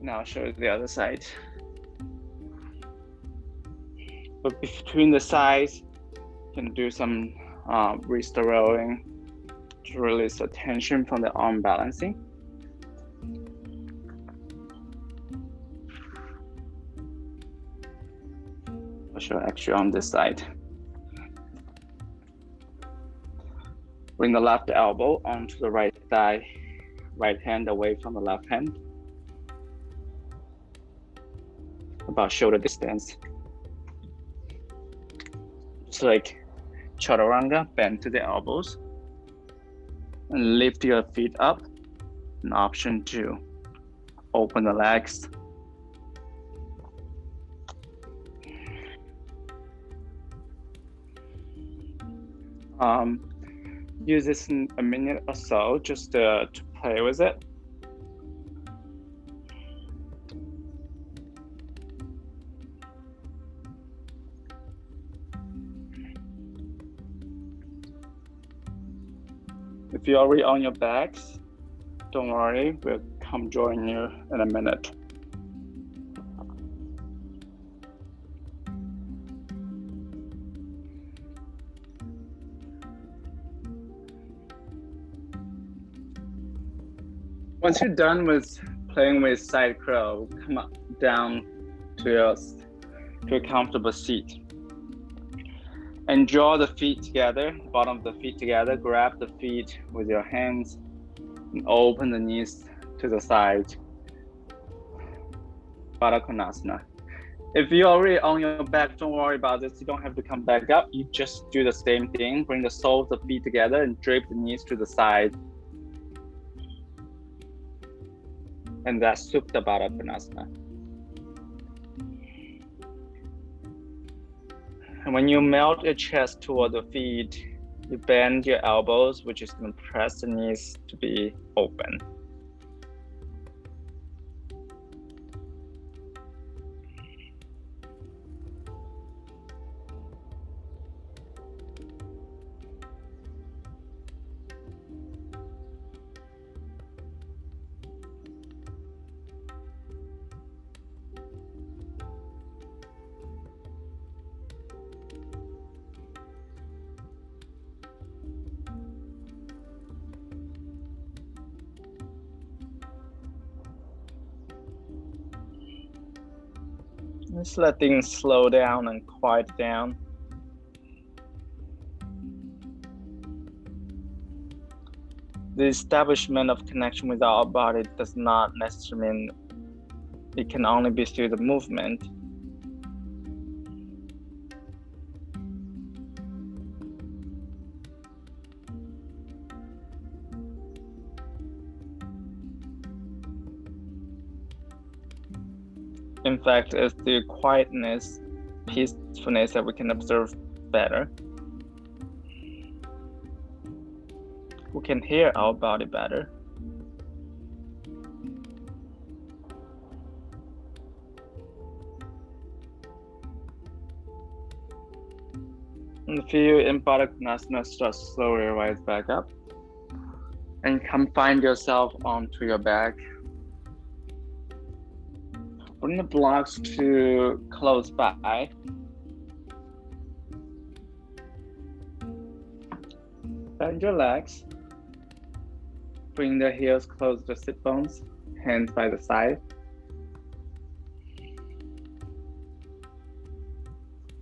Now I'll show you the other side. But between the sides, you can do some wrist rowing to release the tension from the arm balancing. I'll show actually on this side. Bring the left elbow onto the right thigh, right hand away from the left hand. About shoulder distance. Just like chaturanga, bend to the elbows. And lift your feet up. And option 2, open the legs. Use this in a minute or so just to play with it. If you're already on your backs, don't worry, we'll come join you in a minute. Once you're done with playing with side curl, come up down to a comfortable seat. And draw the feet together, bottom of the feet together, grab the feet with your hands and open the knees to the side. Baddha Konasana. If you're already on your back, don't worry about this. You don't have to come back up. You just do the same thing. Bring the soles of the feet together and drape the knees to the side. And that's Supta Baddha Konasana. And when you melt your chest toward the feet, you bend your elbows, which is going to press the knees to be open. Just let things slow down and quiet down. The establishment of connection with our body does not necessarily mean it can only be through the movement. In fact, it's the quietness, peacefulness that we can observe better. We can hear our body better. And if you in Baddha Konasana, start slowly rise back up. And come find yourself onto your back. Bring the blocks to close by. Bend your legs. Bring the heels close to the sit bones, hands by the side.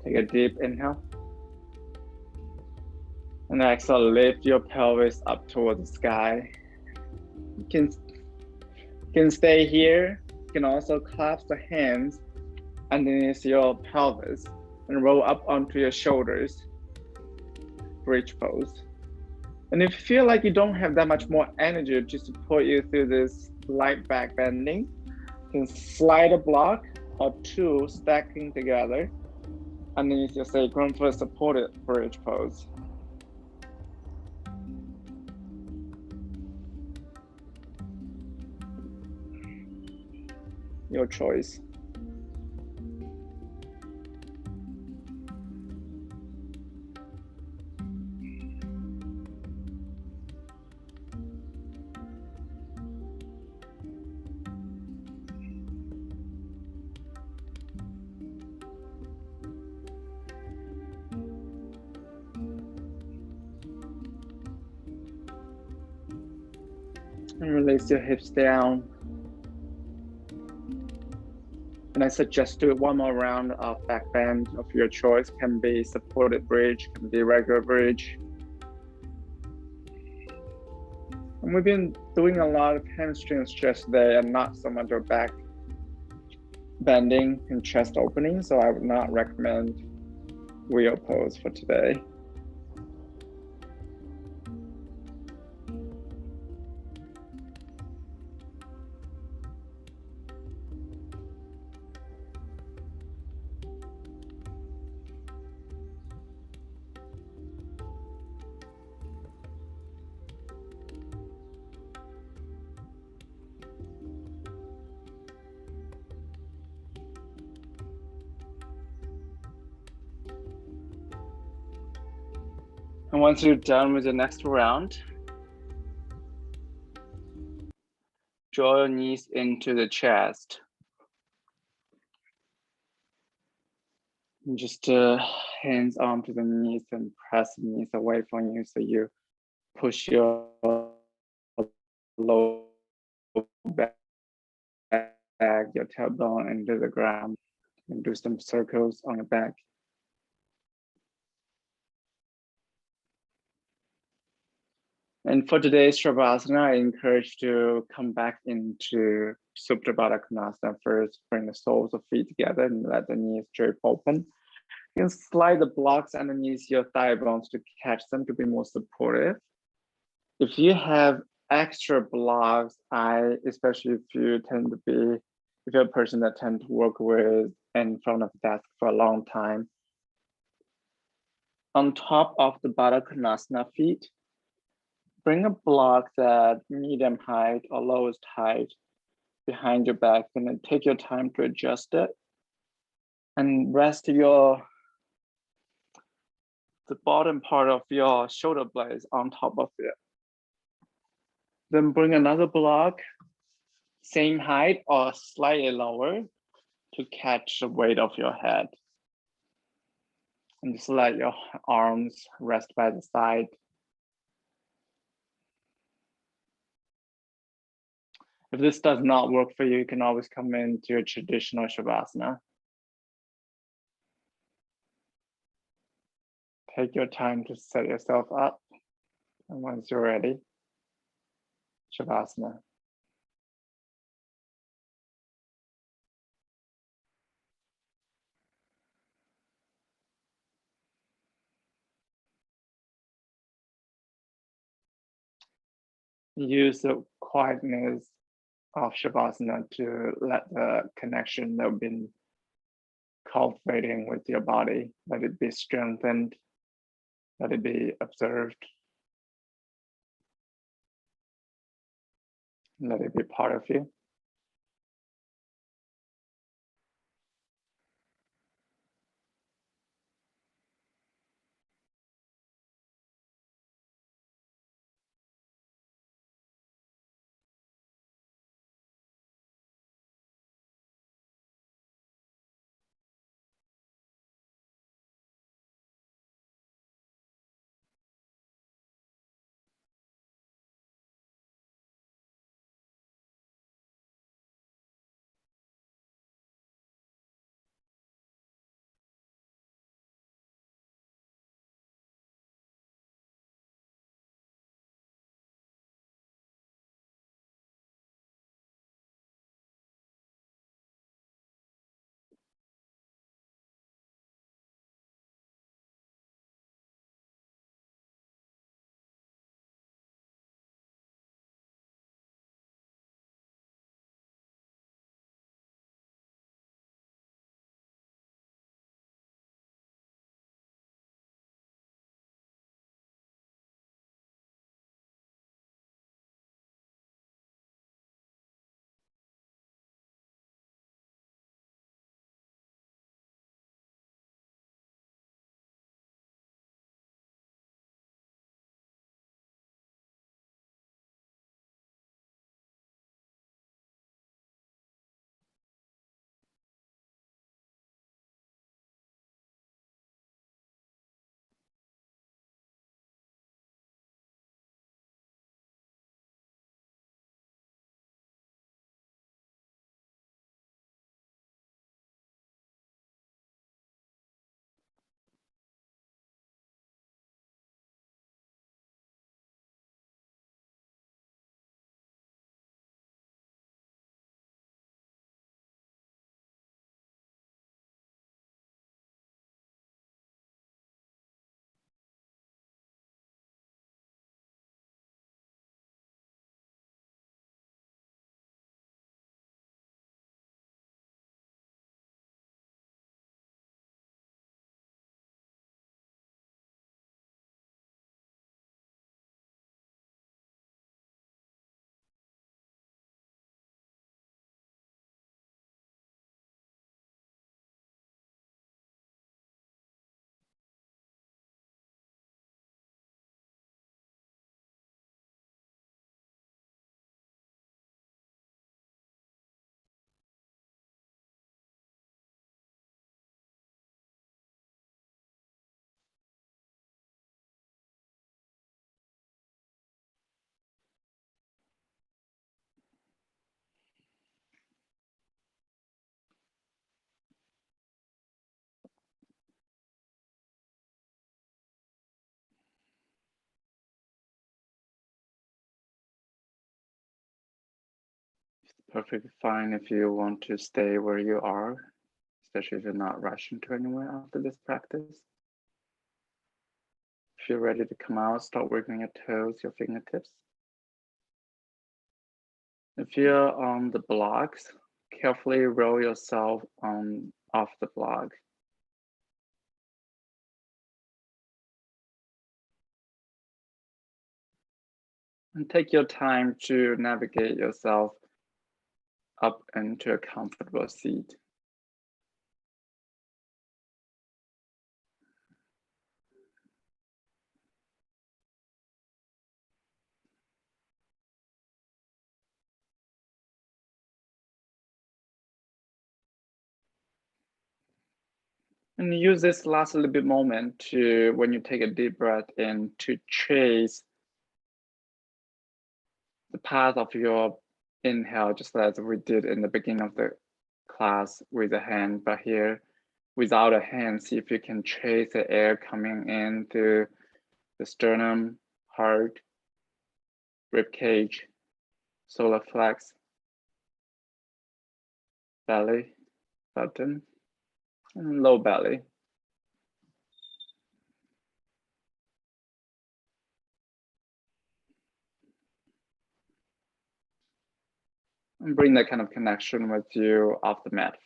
Take a deep inhale. And exhale, lift your pelvis up toward the sky. You can stay here. You can also clasp the hands underneath your pelvis and roll up onto your shoulders. Bridge pose. And if you feel like you don't have that much more energy to support you through this light back bending, you can slide a block or two stacking together underneath your sacrum for a supported bridge pose. Your choice. And release your hips down. And I suggest do one more round of back bend of your choice. Can be supported bridge, can be regular bridge. And we've been doing a lot of hamstring stretch today and not so much of back bending and chest opening. So I would not recommend wheel pose for today. And once you're done with the next round, draw your knees into the chest. And just hands onto the knees and press the knees away from you so you push your low back, your tailbone into the ground, and do some circles on your back. And for today's Shavasana, I encourage you to come back into Supta Baddha Konasana first. Bring the soles of feet together and let the knees drape open. You can slide the blocks underneath your thigh bones to catch them to be more supportive. If you have extra blocks, especially if you're a person that tend to work with in front of the desk for a long time, on top of the Baddha Konasana feet, bring a block that medium height or lowest height behind your back, and then take your time to adjust it and rest the bottom part of your shoulder blades on top of it. Then bring another block, same height or slightly lower, to catch the weight of your head. And just let your arms rest by the side. If this does not work for you, you can always come into your traditional Shavasana. Take your time to set yourself up. And once you're ready, Shavasana. Use the quietness of Shavasana to let the connection that we've been cultivating with your body, let it be strengthened, let it be observed, let it be part of you. perfectly fine if you want to stay where you are, especially if you're not rushing to anywhere after this practice. If you're ready to come out, start working your toes, your fingertips. If you're on the blocks, carefully roll yourself off the block. And take your time to navigate yourself up into a comfortable seat. And use this last little bit moment to, when you take a deep breath in, to trace the path of your inhale, just as we did in the beginning of the class with a hand, but here without a hand, see if you can trace the air coming in through the sternum, heart, rib cage, solar flex, belly, button, and low belly. And bring that kind of connection with you off the mat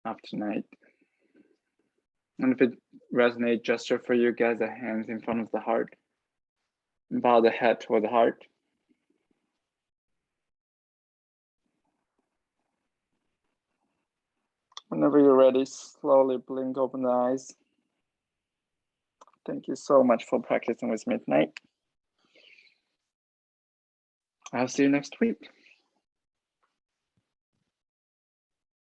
after night. And if it resonates, gesture for you guys, the hands in front of the heart. Bow the head toward the heart. Whenever you're ready, slowly blink open the eyes. Thank you so much for practicing with me tonight. I'll see you next week.